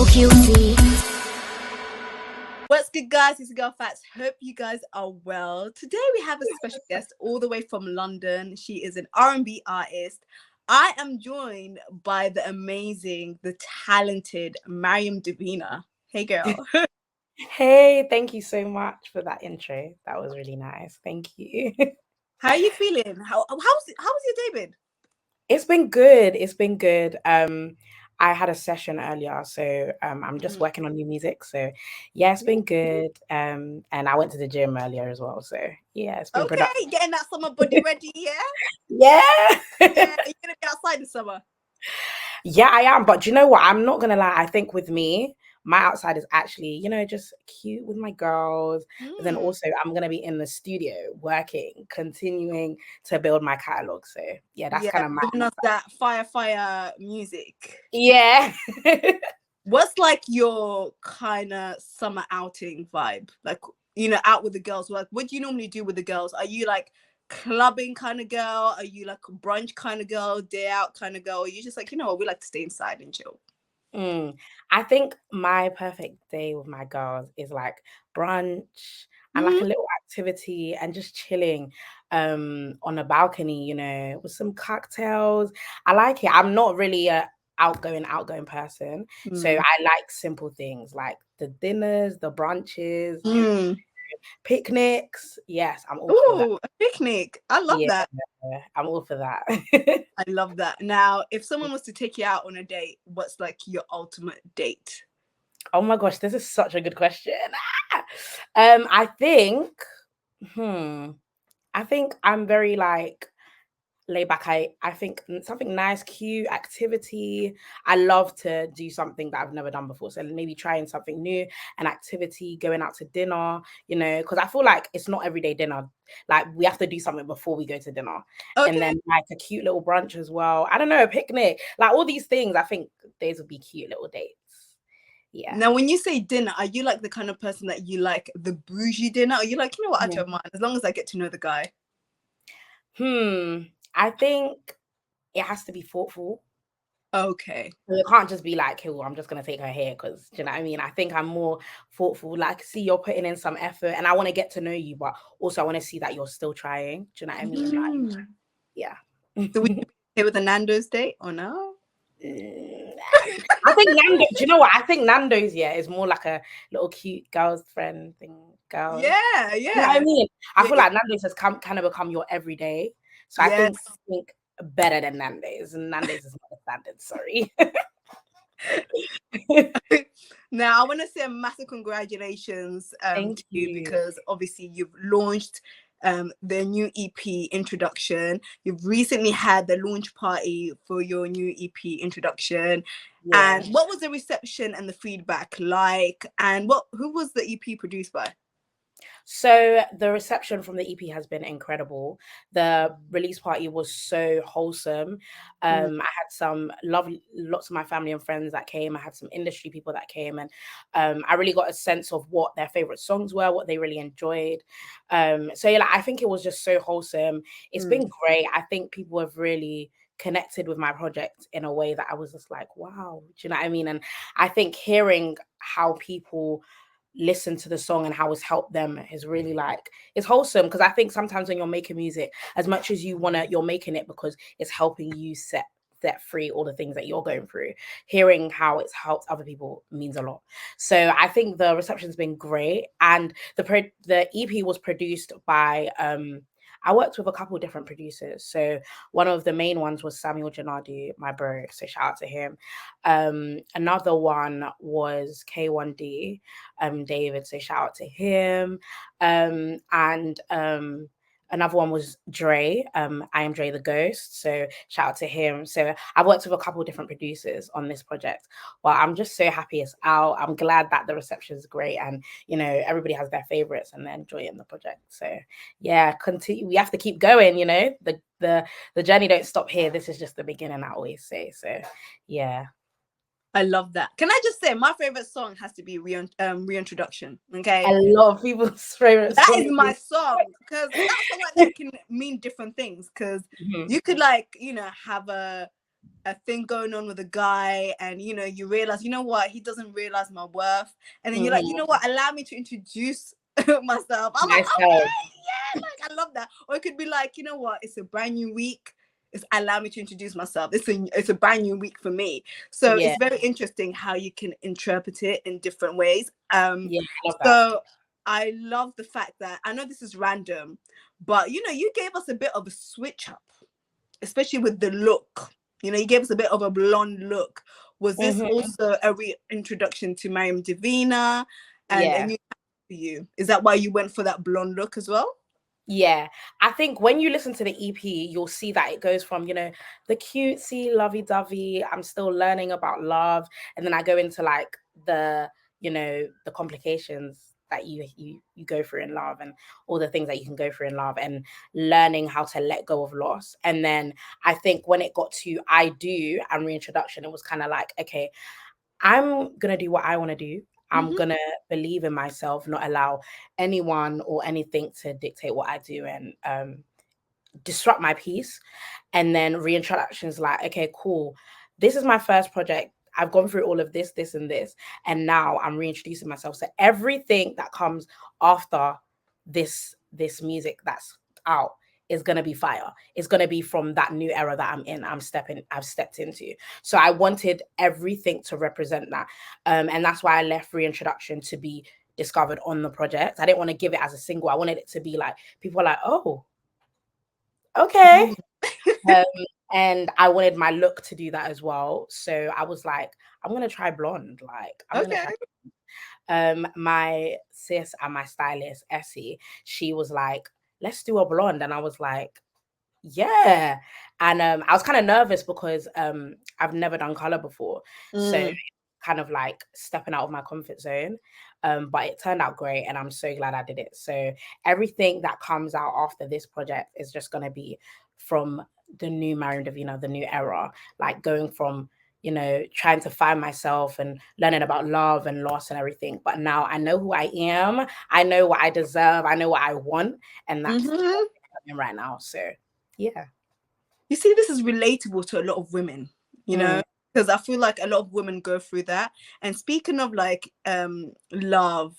so guilty. What's good, guys? It's Girl Facts. Hope you guys are well. Today we have a special guest all the way from London. She is an R&B artist. I am joined by the amazing, the talented Mariam Davina. Hey, girl. Hey, thank you so much for that intro. That was really nice. Thank you. How are you feeling? How's your day been? It's been good. It's been good. I had a session earlier, so I'm just working on new music. So yeah, it's been good. And I went to the gym earlier as well. So yeah, it's been productive. Getting that summer body ready, yeah? Yeah. Yeah, you're gonna be outside this summer. Yeah, I am. But do you know what? I'm not gonna lie. I think with me, my outside is actually, just cute with my girls. But then also I'm gonna be in the studio working, continuing to build my catalog. So yeah, that's kind of my giving us that fire music. Yeah. What's like your kind of summer outing vibe? Like, out with the girls. Like, what do you normally do with the girls? Are you like clubbing kind of girl? Are you like a brunch kind of girl, day out kind of girl? Or are you just like, we like to stay inside and chill? I think my perfect day with my girls is like brunch and like a little activity and just chilling on a balcony, with some cocktails. I like it. I'm not really a outgoing person. So I like simple things like the dinners, the brunches, picnics. Yes, I'm all for that. A picnic. I love that. I'm all for that. I love that. Now, if someone was to take you out on a date, what's like your ultimate date? Oh my gosh, this is such a good question. I think I'm very like laid back. I think something nice, cute activity. I love to do something that I've never done before. So maybe trying something new, an activity, going out to dinner, because I feel like it's not everyday dinner. Like we have to do something before we go to dinner. Okay. And then like a cute little brunch as well. I don't know, a picnic, like all these things. I think those would be cute little dates. Yeah. Now, when you say dinner, are you like the kind of person that you like the bougie dinner? Or are you like, I don't mind as long as I get to know the guy? I think it has to be thoughtful. Okay. So it can't just be like, oh, I'm just going to take her here because, do you know what I mean? I think I'm more thoughtful. Like, see, you're putting in some effort and I want to get to know you, but also I want to see that you're still trying. Do you know what I mean? Like, yeah. So would you be okay with a Nando's date or no? I think Nando's, do you know what? I think Nando's, is more like a little cute girl's friend thing. Girl. Yeah. You know what I mean? I feel like Nando's has kind of become your everyday. So I think better than Nando's. And Nando's is not a standard, sorry. Now, I want to say a massive congratulations to you because obviously you've launched the new EP Introduction. You've recently had the launch party for your new EP Introduction. Yeah. And what was the reception and the feedback like? And who was the EP produced by? So the reception from the EP has been incredible. The release party was so wholesome. I had lots of my family and friends that came. I had some industry people that came, and I really got a sense of what their favorite songs were, what they really enjoyed. So yeah, I think it was just so wholesome. It's been great. I think people have really connected with my project in a way that I was just like, wow, do you know what I mean? And I think hearing how people listen to the song and how it's helped them is really like, it's wholesome, because I think sometimes when you're making music, as much as you're making it because it's helping you set free all the things that you're going through, hearing how it's helped other people means a lot. So I think the reception's been great, and the EP was produced by I worked with a couple of different producers. So one of the main ones was Samuel Janadu, my bro. So shout out to him. Another one was K1D, David. So shout out to him. Another one was Dre. I am Dre the Ghost. So shout out to him. So I've worked with a couple of different producers on this project. Well, I'm just so happy it's out. I'm glad that the reception is great, and everybody has their favorites and they're enjoying the project. So yeah, continue. We have to keep going. The journey don't stop here. This is just the beginning, I always say. So yeah. I love that. Can I just say my favorite song has to be Reintroduction. Okay, I love people's favorite that song. is my song, because that song like that can mean different things, because you could have a a thing going on with a guy, and you realize, what, he doesn't realize my worth, and then you're like, what, allow me to introduce myself. I'm like, okay, yeah, like I love that. Or it could be like, what, it's a brand new week. It's allow me to introduce myself. It's a brand new week for me. So it's very interesting how you can interpret it in different ways. I love that. So I love the fact that, I know this is random, but you gave us a bit of a switch up, especially with the look. You gave us a bit of a blonde look. Was this also a reintroduction to Mariam Davina and a new for you? Is that why you went for that blonde look as well? Yeah, I think when you listen to the EP, you'll see that it goes from, the cutesy, lovey-dovey, I'm still learning about love, and then I go into like the complications that you go through in love, and all the things that you can go through in love, and learning how to let go of loss. And then I think when it got to I Do and Reintroduction, it was kind of like, okay, I'm gonna do what I want to do. I'm gonna believe in myself, not allow anyone or anything to dictate what I do and disrupt my peace. And then Reintroduction is like, okay, cool. This is my first project. I've gone through all of this, this, and this, and now I'm reintroducing myself. So everything that comes after this music that's out is going to be fire. It's going to be from that new era that I'm in. I've stepped into. So I wanted everything to represent that. And that's why I left Reintroduction to be discovered on the project. I didn't want to give it as a single. I wanted it to be like, people are like, oh, okay. And I wanted my look to do that as well. So I was like, I'm going to try blonde. Like, I'm going to try. My sis and my stylist, Essie, she was like, let's do a blonde. And I was like, yeah. And I was kind of nervous because I've never done color before. So kind of like stepping out of my comfort zone. But it turned out great, and I'm so glad I did it. So everything that comes out after this project is just going to be from the new Mariam Davina, the new era, like going from, trying to find myself and learning about love and loss and everything. But now I know who I am. I know what I deserve. I know what I want. And that's what I'm in right now. So, yeah. You see, this is relatable to a lot of women, because I feel like a lot of women go through that. And speaking of like love,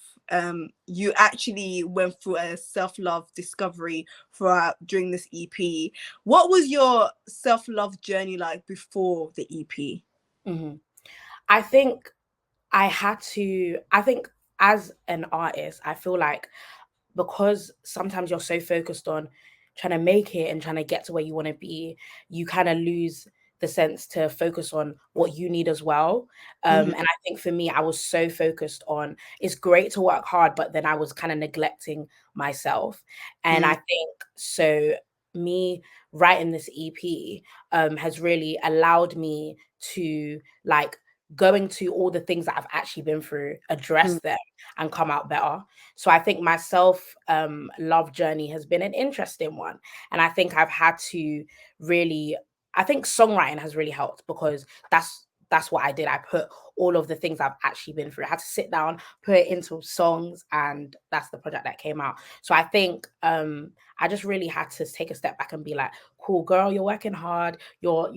you actually went through a self-love discovery during this EP. What was your self-love journey like before the EP? I think as an artist, I feel like because sometimes you're so focused on trying to make it and trying to get to where you want to be, you kind of lose the sense to focus on what you need as well. And I think for me, I was so focused on, it's great to work hard, but then I was kind of neglecting myself. And I think so me writing this EP has really allowed me to like going to all the things that I've actually been through, address them and come out better. So I think my self love journey has been an interesting one. And I think I've had to really, I think songwriting has really helped because that's what I did. I put all of the things I've actually been through. I had to sit down, put it into songs, and that's the project that came out. So I think I just really had to take a step back and be like, cool, girl, you're working hard. You're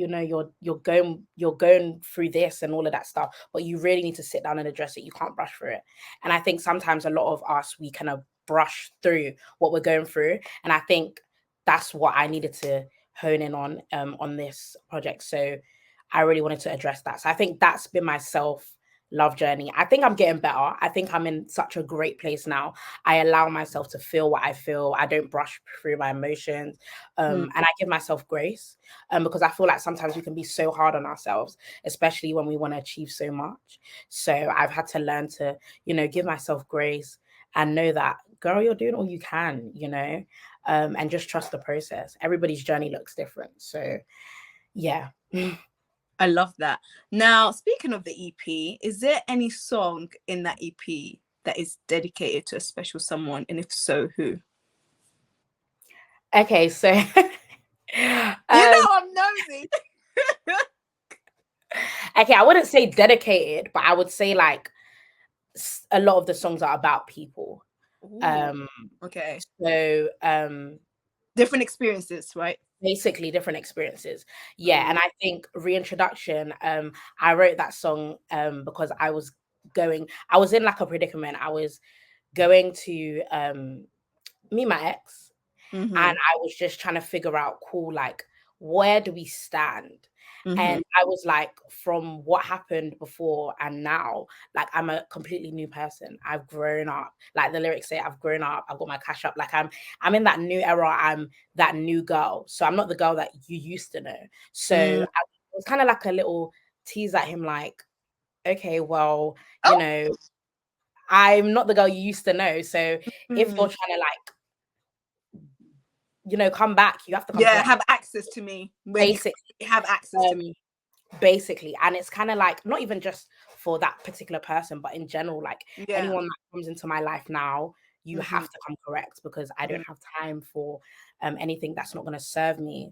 going through this and all of that stuff, but you really need to sit down and address it. You can't brush through it. And I think sometimes a lot of us, we kind of brush through what we're going through. And I think that's what I needed to hone in on this project. So I really wanted to address that. So I think that's been my self-love journey. I think I'm getting better. I think I'm in such a great place now. I allow myself to feel what I feel. I don't brush through my emotions. And I give myself grace because I feel like sometimes we can be so hard on ourselves, especially when we want to achieve so much. So I've had to learn to, give myself grace and know that, girl, you're doing all you can, and just trust the process. Everybody's journey looks different. So yeah. I love that. Now, speaking of the EP, is there any song in that EP that is dedicated to a special someone? And if so, who? Okay, so I'm nosy. Okay, I wouldn't say dedicated, but I would say like a lot of the songs are about people. Ooh, okay. So different experiences, right? basically different experiences. Yeah, and I think Reintroduction, I wrote that song because I was in like a predicament. I was going to meet my ex, and I was just trying to figure out, cool, like, where do we stand? And I was like, from what happened before and now, like, I'm a completely new person. I've grown up. Like the lyrics say, I've grown up. I've got my cash up. Like I'm in that new era. I'm that new girl. So I'm not the girl that you used to know. So it was kind of like a little tease at him, like, okay, well, you know, I'm not the girl you used to know. So if you're trying to, like, you know, come back, you have to come correct. Have access to me. Basically, have access to me. Basically, and it's kind of like not even just for that particular person, but in general, like anyone that comes into my life now, you have to come correct, because I don't have time for anything that's not going to serve me.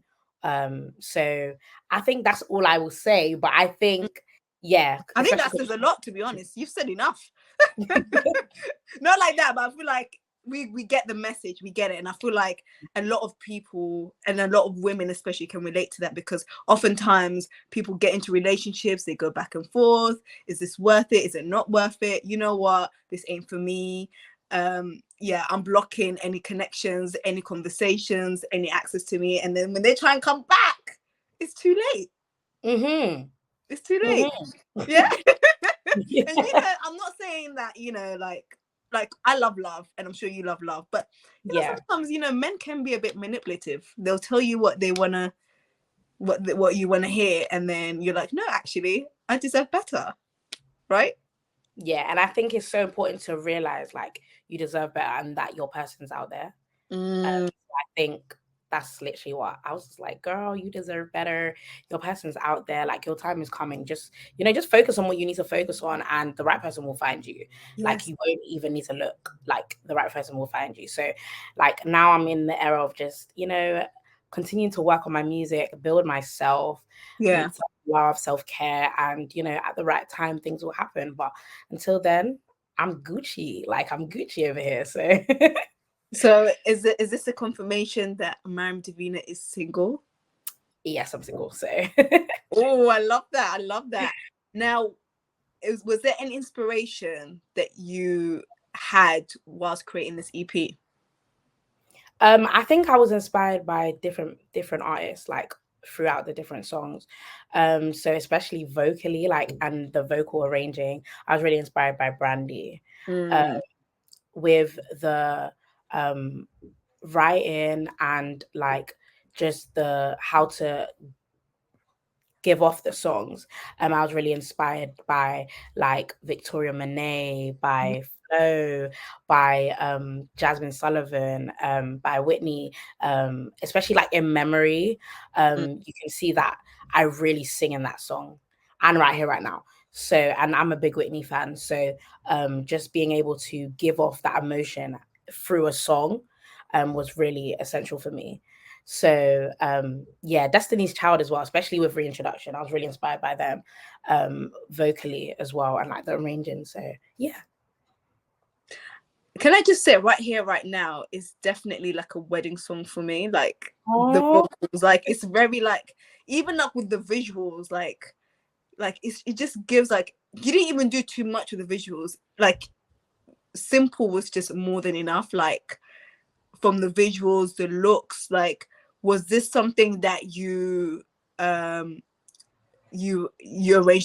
So I think that's all I will say. But I think, I think that says a lot, to be honest. You've said enough. Not like that, but I feel like we get the message, we get it. And I feel like a lot of people and a lot of women especially can relate to that, because oftentimes people get into relationships, they go back and forth. Is this worth it? Is it not worth it? You know what? This ain't for me. I'm blocking any connections, any conversations, any access to me. And then when they try and come back, it's too late. It's too late. Yeah. And you know, I'm not saying that, you know, like I love love, and I'm sure you love love, but you know, sometimes, you know, men can be a bit manipulative. They'll tell you what they wanna, what you wanna hear, and then you're like, no, actually, I deserve better, right? Yeah, and I think it's so important to realize, like, you deserve better and that your person's out there. I think that's literally what I was like, girl, you deserve better. Your person's out there. Like, your time is coming. Just, you know, just focus on what you need to focus on, and the right person will find you. Yes. Like, you won't even need to look. Like, the right person will find you. So, like, now I'm in the era of just, you know, continuing to work on my music, build myself, love, self-care, and, you know, at the right time, things will happen. But until then, I'm Gucci. Like, I'm Gucci over here. So... So is this a confirmation that Mariam Davina is single? Yes, I'm single. So oh, I love that. I love that. Now, was there an inspiration that you had whilst creating this EP? I think I was inspired by different artists, like, throughout the different songs. So especially vocally, like, and the vocal arranging, I was really inspired by Brandy. With the writing and, like, just the how to give off the songs. I was really inspired by, like, Victoria Monet, by Flo, by Jasmine Sullivan, by Whitney, especially, like, In Memory. You can see that I really sing in that song, and Right Here, Right Now. So, and I'm a big Whitney fan. So just being able to give off that emotion through a song was really essential for me. So Destiny's Child as well, especially with Reintroduction, I was really inspired by them vocally as well, and, like, the arranging. So yeah. Can I just say, Right Here, Right Now is definitely like a wedding song for me. Like, the vocals, like, it's very, like, even like with the visuals, like it just gives, like, you didn't even do too much with the visuals. Like, simple was just more than enough. Like, from the visuals, the looks, like, was this something that you arranged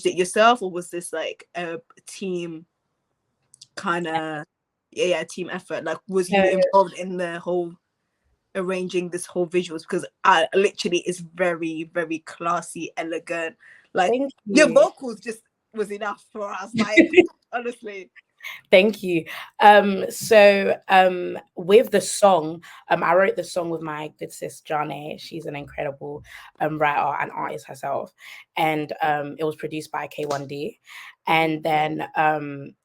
it yourself, or was this like a team kind of team effort? Like, was you involved in the whole arranging this whole visuals? Because I literally, it's very, very classy, elegant. Like, your vocals just was enough for us, like, honestly. Thank you. So with the song, I wrote the song with my good sis Jane. She's an incredible writer and artist herself, and it was produced by K1D. And then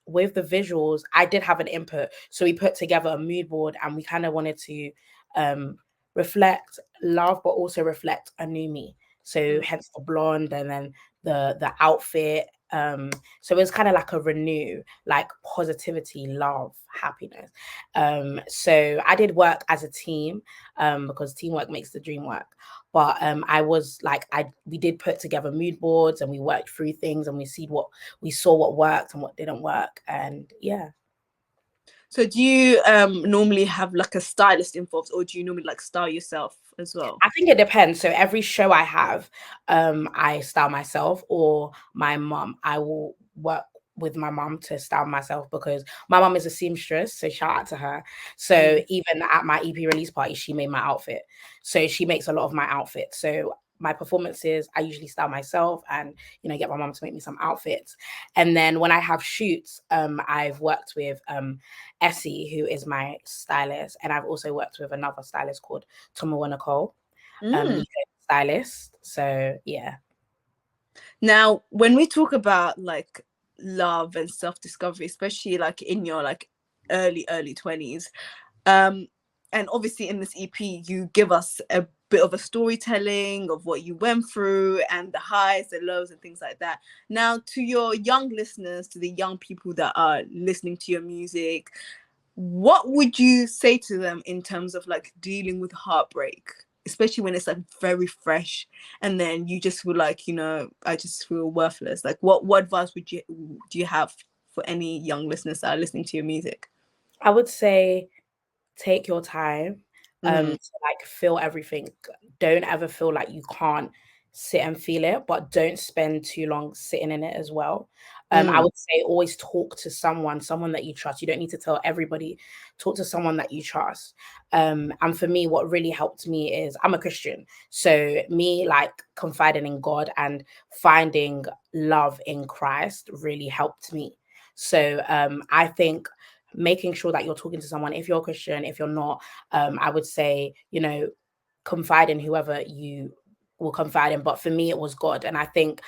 with the visuals, I did have an input. So we put together a mood board, and we kind of wanted to reflect love, but also reflect a new me. So hence the blonde, and then the outfit. So it was kind of like a renew, like, positivity, love, happiness. So I did work as a team, because teamwork makes the dream work. But we did put together mood boards and we worked through things and we saw what worked and what didn't work. And yeah. So do you normally have like a stylist involved, or do you normally like style yourself as well? I think it depends. So every show I have, I style myself, or my mum. I will work with my mum to style myself because my mum is a seamstress. So shout out to her. So even at my EP release party, she made my outfit. So she makes a lot of my outfits. So my performances, I usually style myself and, get my mum to make me some outfits. And then when I have shoots, I've worked with Essie, who is my stylist. And I've also worked with another stylist called Tomowa Nicole. Stylist. So yeah. Now, when we talk about like love and self-discovery, especially like in your like early 20s, and obviously in this EP you give us a bit of a storytelling of what you went through and the highs, the lows, and things like that. Now, to your young listeners, to the young people that are listening to your music, what would you say to them in terms of like dealing with heartbreak, especially when it's like very fresh and then you just feel like, I just feel worthless? Like what advice do you have for any young listeners that are listening to your music? I would say take your time to like feel everything. Don't ever feel like you can't sit and feel it, but don't spend too long sitting in it as well. I would say always talk to someone that you trust. You don't need to tell everybody. Talk to someone that you trust. And for me, what really helped me is I'm a Christian. So me like confiding in God and finding love in Christ really helped me. So I think making sure that you're talking to someone, if you're a Christian, if you're not, I would say, confide in whoever you will confide in. But for me, it was God. And I think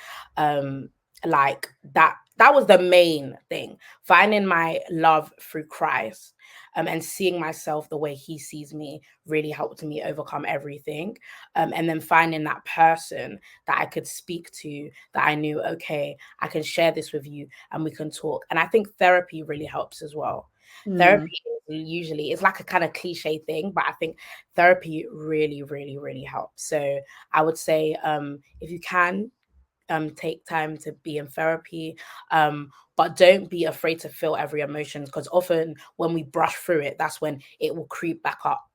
like that was the main thing, finding my love through Christ, and seeing myself the way he sees me really helped me overcome everything. And then finding that person that I could speak to, that I knew, okay, I can share this with you and we can talk. And I think therapy really helps as well. Therapy usually is like a kind of cliche thing, but I think therapy really, really, really helps. So I would say if you can, take time to be in therapy, but don't be afraid to feel every emotion, because often when we brush through it, that's when it will creep back up.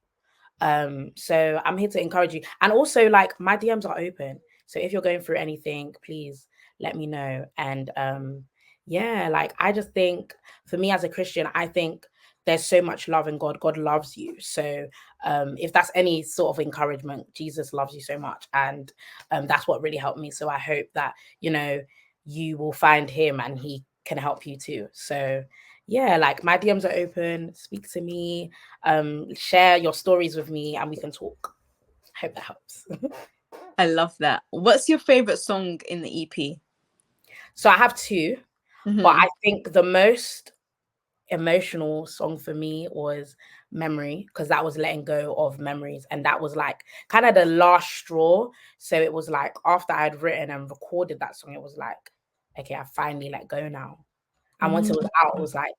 So I'm here to encourage you. And also, like, my DMs are open. So if you're going through anything, please let me know. And yeah, like, I just think for me as a Christian, I think there's so much love in God. God loves you. So if that's any sort of encouragement, Jesus loves you so much. And that's what really helped me. So I hope that, you will find him and he can help you too. So yeah, like, my DMs are open. Speak to me, share your stories with me, and we can talk. Hope that helps. I love that. What's your favorite song in the EP? So I have two, but I think the most emotional song for me was Memory, because that was letting go of memories, and that was like kind of the last straw. So it was like after I'd written and recorded that song, it was like, okay, I finally let go now. And once it was out, it was like,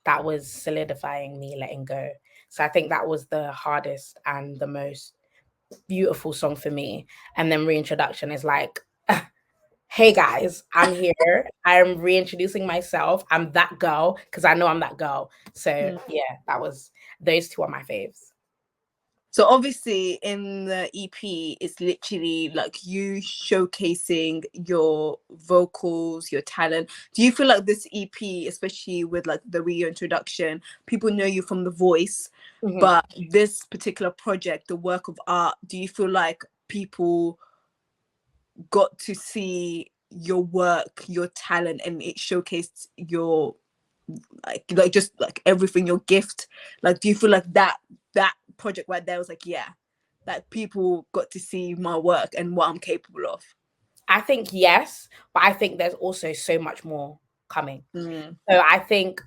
that was solidifying me letting go. So I think that was the hardest and the most beautiful song for me. And then Reintroduction is like, hey guys, I'm here. I'm reintroducing myself. I'm that girl, because I know I'm that girl. So yeah, those two are my faves. So obviously in the EP, it's literally like you showcasing your vocals, your talent. Do you feel like this EP, especially with like the reintroduction, people know you from the voice, but this particular project, the work of art, do you feel like people got to see your work, your talent, and it showcased your like just like everything, your gift? Like, do you feel like that project right there was like, yeah, like people got to see my work and what I'm capable of? I think yes, but I think there's also so much more coming. So I think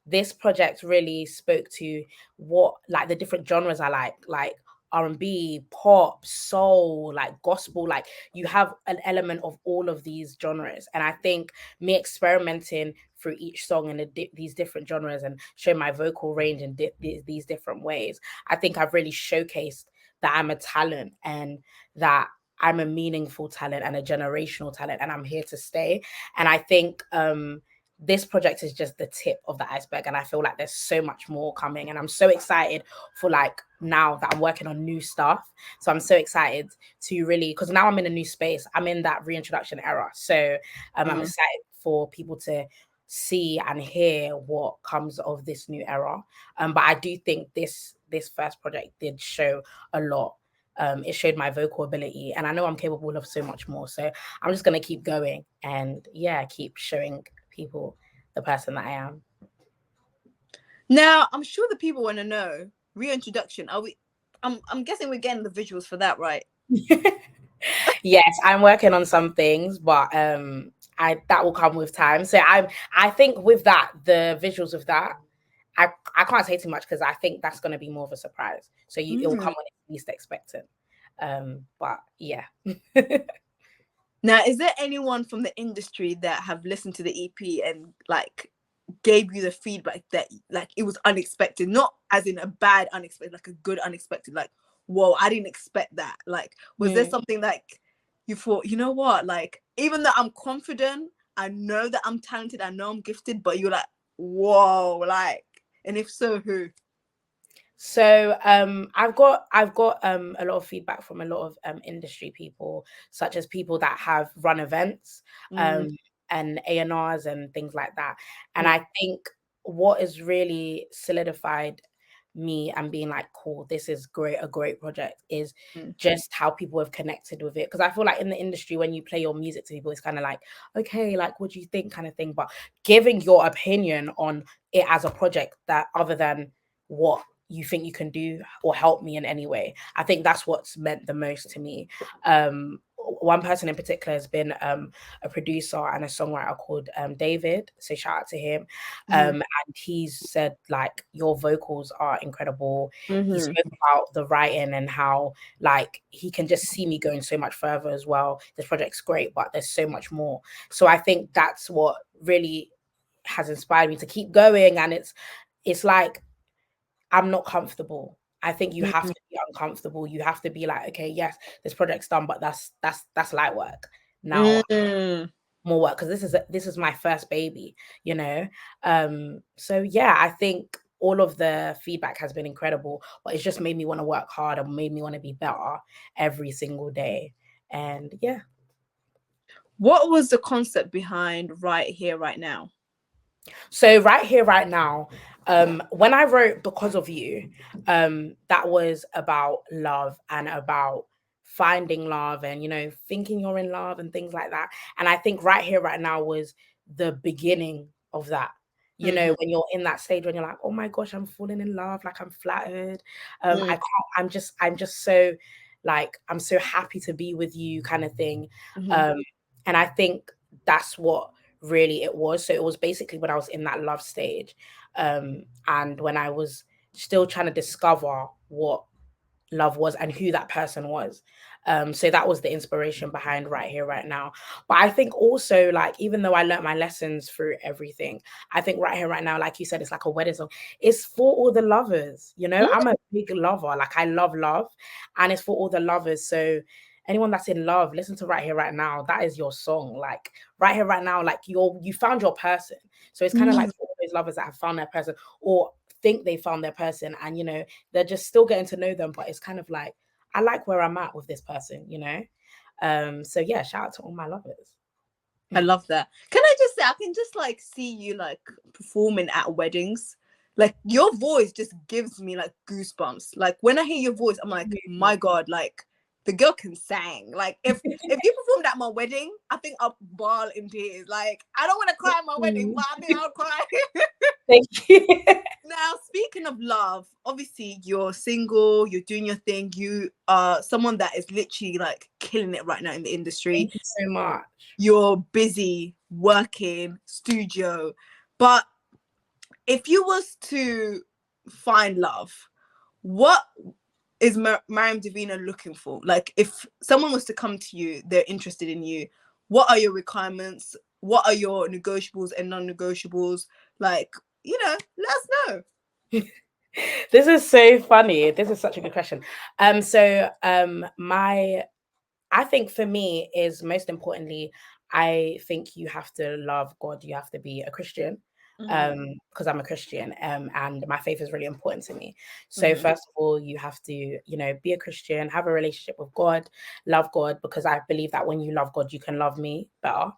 this project really spoke to what, like, the different genres I like R&B, pop, soul, like gospel. Like, you have an element of all of these genres, and I think me experimenting through each song in these different genres and show my vocal range in these different ways, I think I've really showcased that I'm a talent and that I'm a meaningful talent and a generational talent, and I'm here to stay. And I think this project is just the tip of the iceberg, and I feel like there's so much more coming, and I'm so excited for like now that I'm working on new stuff. So I'm so excited to really, because now I'm in a new space. I'm in that reintroduction era, so I'm excited for people to see and hear what comes of this new era. But I do think this first project did show a lot. It showed my vocal ability, and I know I'm capable of so much more. So I'm just going to keep going and keep showing people the person that I am. Now, I'm sure the people want to know, reintroduction. I'm guessing we're getting the visuals for that, right? Yes, I'm working on some things, but that will come with time. So I think with that, the visuals of that, I can't say too much because I think that's going to be more of a surprise. So it will come when it's least expected. But yeah. Now, is there anyone from the industry that have listened to the EP and like gave you the feedback that like it was unexpected, not as in a bad unexpected, like a good unexpected, like, whoa, I didn't expect that? Like, was there something like you thought, you know what, like, even though I'm confident, I know that I'm talented, I know I'm gifted, but you're like, whoa, like, and if so, who? So I've got a lot of feedback from a lot of industry people, such as people that have run events and A&Rs and things like that. And I think what has really solidified me and being like, cool, this is a great project, is just how people have connected with it. Because I feel like in the industry, when you play your music to people, it's kind of like, okay, like, what do you think, kind of thing. But giving your opinion on it as a project, that other than what you think you can do or help me in any way, I think that's what's meant the most to me. One person in particular has been a producer and a songwriter called David, so shout out to him. And he's said like, your vocals are incredible. He spoke about the writing and how like he can just see me going so much further as well. This project's great, but there's so much more. So I think that's what really has inspired me to keep going. And it's like, I'm not comfortable. I think you have to be uncomfortable. You have to be like, okay, yes, this project's done, but that's light work. Now more work, because this is my first baby, you know. So yeah, I think all of the feedback has been incredible, but it's just made me want to work hard and made me want to be better every single day. And yeah. What was the concept behind Right Here, Right Now? So Right Here, Right Now, when I wrote Because of You, that was about love and about finding love and, you know, thinking you're in love and things like that. And I think Right Here, Right Now was the beginning of that. You know, when you're in that stage when you're like, oh my gosh, I'm falling in love, like I'm flattered. I'm just so like, I'm so happy to be with you kind of thing. And I think that's what really it was. So it was basically when I was in that love stage, and when I was still trying to discover what love was and who that person was. So that was the inspiration behind Right Here, Right Now. But I think also, like, even though I learned my lessons through everything, I think Right Here, Right Now, like you said, it's like a wedding song. It's for all the lovers, you know. I'm a big lover, like I love love, and it's for all the lovers. So anyone that's in love, listen to Right Here, Right Now. That is your song. Like Right Here, Right Now, like you found your person. So it's kind of like for all those lovers that have found their person or think they found their person, and you know, they're just still getting to know them, but it's kind of like, I like where I'm at with this person, you know. So yeah, shout out to all my lovers. I love that. Can I just say, I can just like see you like performing at weddings. Like your voice just gives me like goosebumps. Like when I hear your voice, I'm like, my God, like the girl can sing. Like if you performed at my wedding, I think I'll bawl in tears. Like I don't want to cry at my wedding, but I think I'll cry. Thank you. Now, speaking of love, obviously you're single, you're doing your thing. You are someone that is literally like killing it right now in the industry. Thank you so much. You're busy working, studio. But if you was to find love, what is Mariam Davina looking for? Like if someone was to come to you, they're interested in you, what are your requirements? What are your negotiables and non-negotiables? Like, you know, let us know. This is so funny. This is such a good question. My I think for me is most importantly, I think you have to love God. You have to be a Christian, Mm-hmm. because I'm a Christian, and my faith is really important to me. So Mm-hmm. first of all, you have to, be a Christian, have a relationship with God, love God, because I believe that when you love God, you can love me better.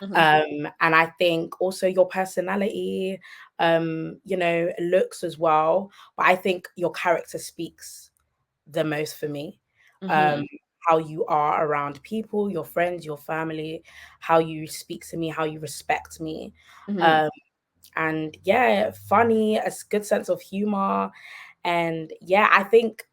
Mm-hmm. And I think also your personality, looks as well. But I think your character speaks the most for me. Mm-hmm. Um, how you are around people, your friends, your family, how you speak to me, how you respect me. Mm-hmm. Um, and yeah, funny, a good sense of humor. And yeah, I think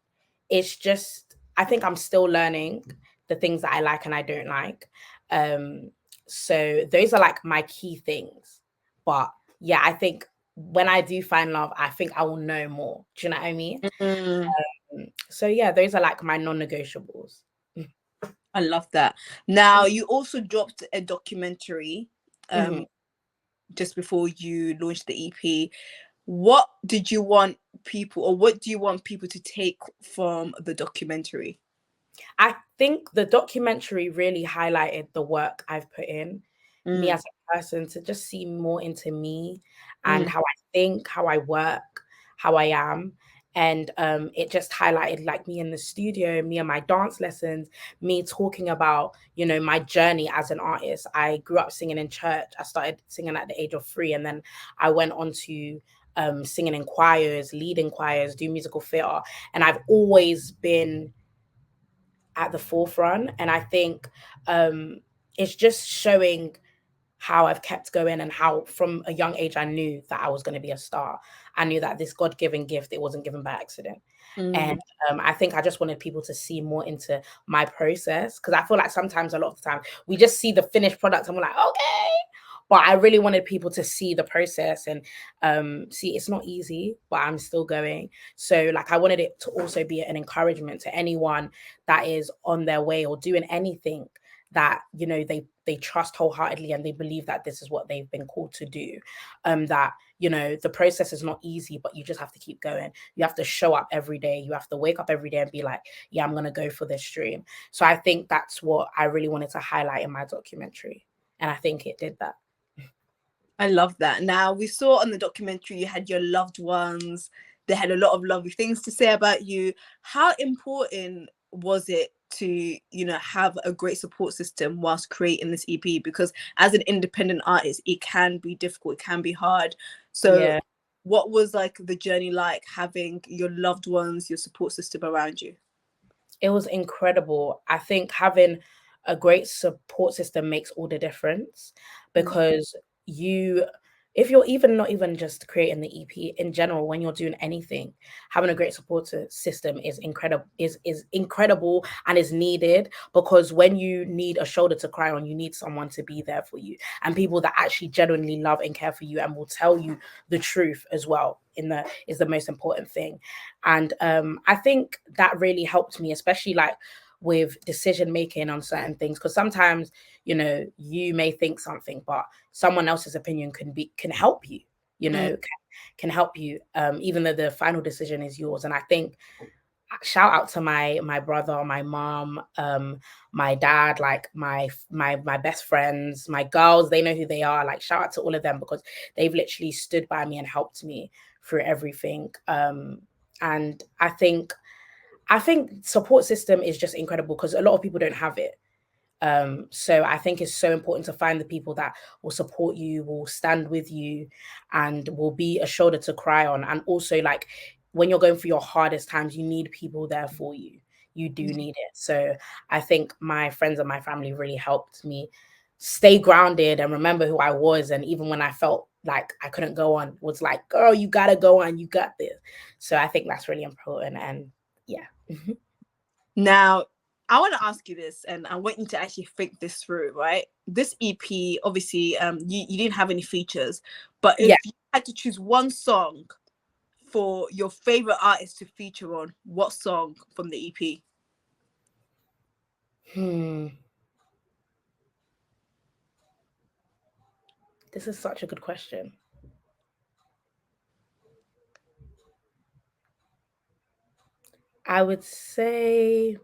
I'm still learning the things that I like and I don't like. Um, so those are like my key things. But yeah, I think when I do find love, I think I will know more. Do you know what I mean? Mm-hmm. So yeah, those are like my non-negotiables. I love that. Now, you also dropped a documentary Mm-hmm. just before you launched the EP. What did you want people, or what do you want people to take from the documentary? I think the documentary really highlighted the work I've put in, me Mm, as a person, to just see more into me and mm, how I think, how I work, how I am. And it just highlighted like me in the studio, me and my dance lessons, me talking about, my journey as an artist. I grew up singing in church. I started singing at the age of 3, and then I went on to singing in choirs, leading choirs, do musical theatre. And I've always been at the forefront. And I think it's just showing how I've kept going and how from a young age I knew that I was going to be a star. I knew that this God-given gift, it wasn't given by accident. And mm, I think I just wanted people to see more into my process, because I feel like sometimes, a lot of the time, we just see the finished product and we're like, okay. But I really wanted people to see the process and see it's not easy, but I'm still going. So like I wanted it to also be an encouragement to anyone that is on their way or doing anything that they trust wholeheartedly and they believe that this is what they've been called to do. That the process is not easy, but you just have to keep going. You have to show up every day. You have to wake up every day and be like, yeah, I'm gonna go for this dream. So I think that's what I really wanted to highlight in my documentary, and I think it did that. I love that. Now, we saw on the documentary you had your loved ones. They had a lot of lovely things to say about you. How important was it to, have a great support system whilst creating this EP? Because as an independent artist, it can be difficult, it can be hard. So, Yeah. what was like the journey like having your loved ones, your support system around you? It was incredible. I think having a great support system makes all the difference, Mm, because you if you're even not even just creating the EP, in general, when you're doing anything, having a great support system is incredible and is needed, because when you need a shoulder to cry on, you need someone to be there for you, and people that actually genuinely love and care for you and will tell you the truth as well is the most important thing. And I think that really helped me, especially like with decision making on certain things, because sometimes you may think something, but someone else's opinion can help you, mm, can help you, even though the final decision is yours. And I think shout out to my brother, my mom, my dad, like my best friends, my girls, they know who they are. Like shout out to all of them, because they've literally stood by me and helped me through everything. And I think support system is just incredible, because a lot of people don't have it. So I think it's so important to find the people that will support you, will stand with you, and will be a shoulder to cry on. And also, like, when you're going through your hardest times, you need people there for you. You do mm. need it. So I think my friends and my family really helped me stay grounded and remember who I was. And even when I felt like I couldn't go on, was like, girl, you gotta go on, you got this. So I think that's really important. And yeah. Now, I want to ask you this, and I want you to actually think this through, right? This EP, obviously, you didn't have any features, but Yeah. if you had to choose one song for your favorite artist to feature on, what song from the EP? Hmm. This is such a good question. I would say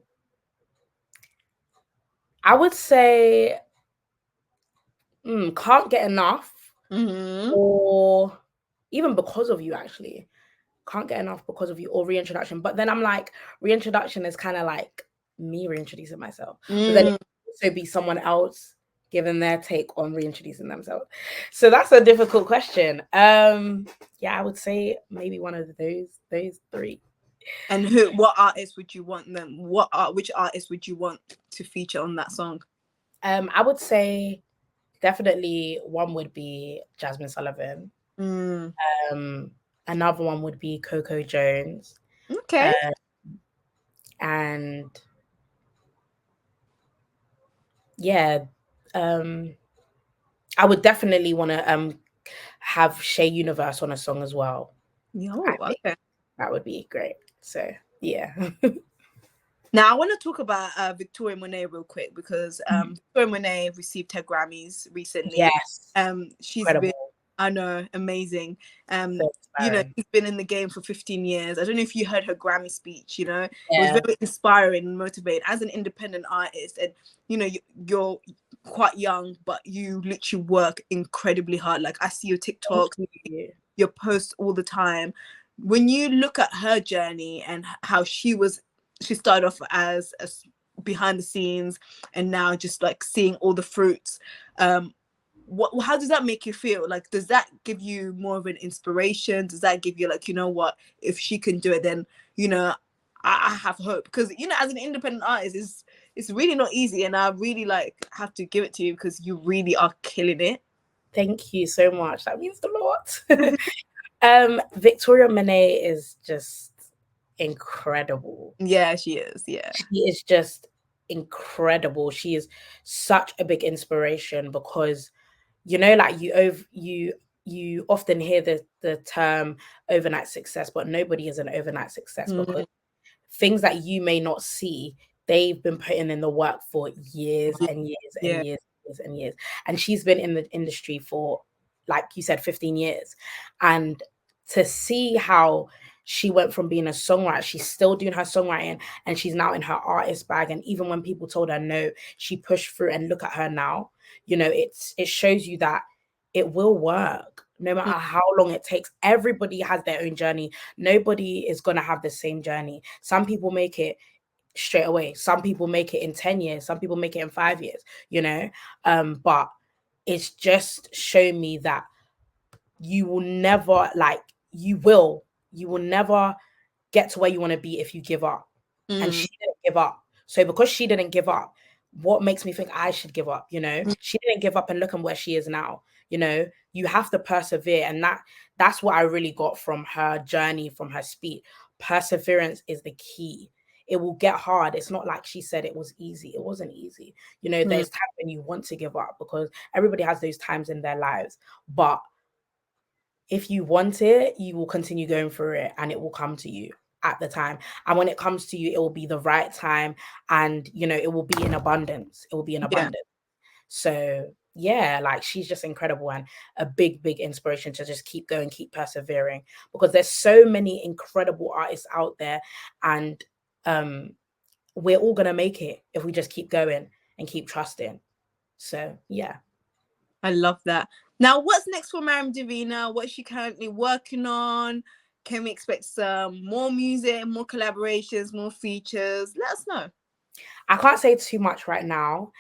Can't Get Enough, or even Because of You, actually. Can't Get Enough, Because of You, or Reintroduction. But then I'm like, Reintroduction is kind of like me reintroducing myself. But then it could also be someone else giving their take on reintroducing themselves. So that's a difficult question. Yeah, I would say maybe one of those three. And what artist would you want them? Which artist would you want to feature on that song? I would say definitely one would be Jasmine Sullivan. Another one would be Coco Jones. Okay. And yeah, I would definitely want to have Shea Universe on a song as well. Oh, okay. That would be great. So yeah. Now I want to talk about Victoria Monet real quick, because Victoria Monet received her Grammys recently. Yes. She's Incredible. been, I know, amazing. So She's been in the game for 15 years. I don't know if you heard her Grammy speech. It was Yeah. very inspiring and motivating as an independent artist. And you're quite young, but you literally work incredibly hard. Like, I see your TikToks, your posts all the time. When you look at her journey and how she started off as behind the scenes, and now just like seeing all the fruits, how does that make you feel? Like, does that give you more of an inspiration? Does that give you like, you know what, if she can do it, then I have hope? Because as an independent artist, it's really not easy, and I really like have to give it to you, because you really are killing it. Thank you so much. That means a lot. Victoria Monet is just incredible. Yeah, she is. Yeah, she is just incredible. She is such a big inspiration, because like you often hear the term overnight success, but nobody is an overnight success, because things that you may not see, they've been putting in the work for years and years and years and years. And she's been in the industry for, like you said, 15 years. And to see how she went from being a songwriter, she's still doing her songwriting, and she's now in her artist bag. And even when people told her no, she pushed through, and look at her now. It shows you that it will work no matter how long it takes. Everybody has their own journey. Nobody is going to have the same journey. Some people make it straight away. Some people make it in 10 years. Some people make it in 5 years, but it's just shown me that you will never get to where you want to be if you give up. And she didn't give up. So because she didn't give up, what makes me think I should give up? She didn't give up, and look at where she is now. You have to persevere. And that's what I really got from her journey, from her speech. Perseverance is the key. It will get hard. It's not like she said it was easy. It wasn't easy. There's times when you want to give up, because everybody has those times in their lives. But if you want it, you will continue going through it, and it will come to you at the time. And when it comes to you, it will be the right time, and it will be in abundance. It will be in abundance. So yeah, like, she's just incredible, and a big, big inspiration to just keep going, keep persevering, because there's so many incredible artists out there, and we're all gonna make it if we just keep going and keep trusting. So yeah. I love that. Now, what's next for Mariam Davina? What's she currently working on? Can we expect some more music, more collaborations, more features? Let us know. I can't say too much right now,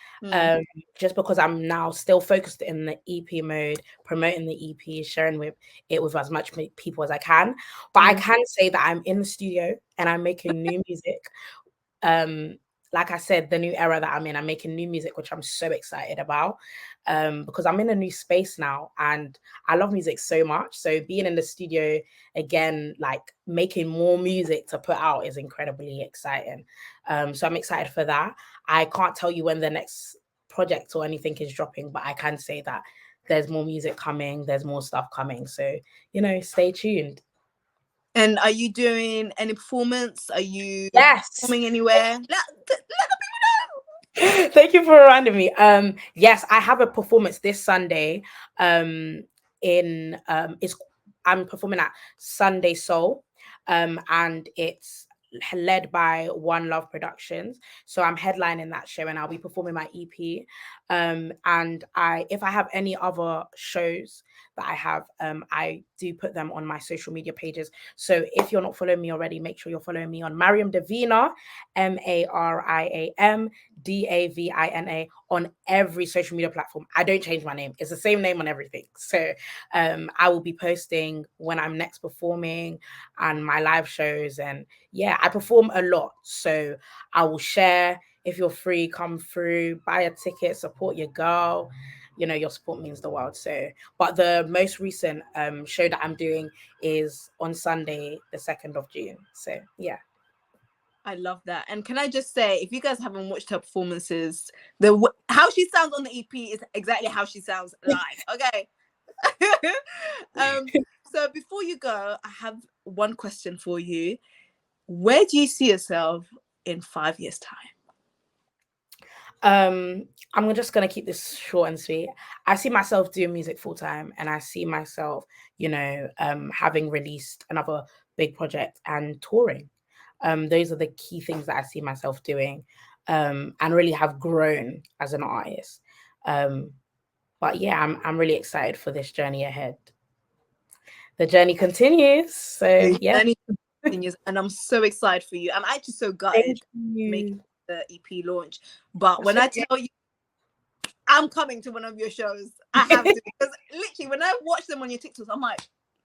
just because I'm now still focused in the EP mode, promoting the EP, sharing it with as much people as I can. But I can say that I'm in the studio and I'm making new music. Like I said, the new era that I'm in, I'm making new music, which I'm so excited about, because I'm in a new space now, and I love music so much. So being in the studio again, like making more music to put out, is incredibly exciting. So I'm excited for that. I can't tell you when the next project or anything is dropping, but I can say that there's more music coming, there's more stuff coming. So, stay tuned. And are you doing any performance? Are you performing anywhere? Let the people know. Thank you for reminding me. Yes, I have a performance this Sunday. I'm performing at Sunday Soul. And it's led by One Love Productions. So I'm headlining that show and I'll be performing my EP. And if I have any other shows that I have, I do put them on my social media pages. So if you're not following me already, make sure you're following me on Mariam Davina, MariamDavina, on every social media platform. I don't change my name. It's the same name on everything. So I will be posting when I'm next performing and my live shows. And yeah, I perform a lot. So I will share. If you're free, come through, buy a ticket, support your girl. You know, your support means the world. So, but the most recent show that I'm doing is on Sunday, the 2nd of June. So yeah. I love that. And can I just say, if you guys haven't watched her performances, how she sounds on the EP is exactly how she sounds live. Okay. So before you go, I have one question for you. Where do you see yourself in 5 years' time? I'm just gonna keep this short and sweet. I see myself doing music full time, and I see myself, having released another big project and touring. Those are the key things that I see myself doing, and really have grown as an artist. But yeah, I'm really excited for this journey ahead. The journey continues. So yeah. Journey continues, and I'm so excited for you. I'm actually so gutted making the EP launch. But when I tell you I'm coming to one of your shows, I have to, because literally when I watch them on your TikToks, I'm like,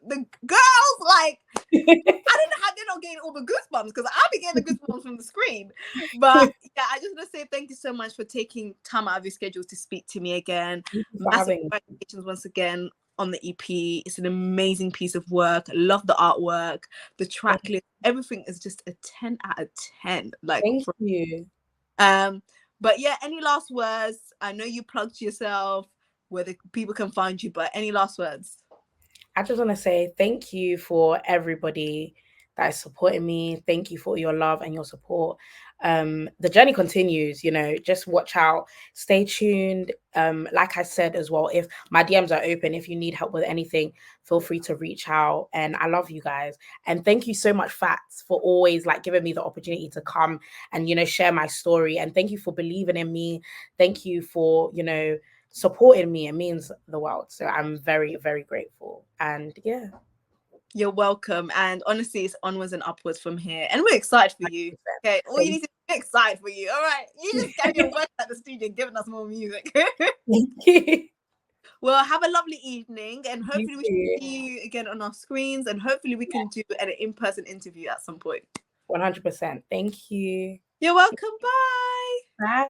the girls, like, I don't know how they're not getting all the goosebumps, because I'll be getting the goosebumps from the screen. But yeah, I just want to say thank you so much for taking time out of your schedule to speak to me again. Massive congratulations once again on the EP. It's an amazing piece of work. I love the artwork, the track list, everything is just a 10 out of 10. Like, thank you. But yeah, any last words? I know you plugged yourself, where the people can find you, but any last words? I just want to say thank you for everybody that is supporting me. Thank you for your love and your support. The journey continues, just watch out, stay tuned. Like I said as well, if my DMs are open, if you need help with anything, feel free to reach out. And I love you guys. And thank you so much, Fats, for always giving me the opportunity to come and, share my story. And thank you for believing in me. Thank you for, supporting me. It means the world. So I'm very, very grateful. And yeah. You're welcome. And honestly, it's onwards and upwards from here. And we're excited for you. Okay. All you need to be excited for you. All right. You just carry your work at the studio giving us more music. Thank you. Well, have a lovely evening. And hopefully we can see you again on our screens. And hopefully we can do an in-person interview at some point. 100%. Thank you. You're welcome. Bye. Bye.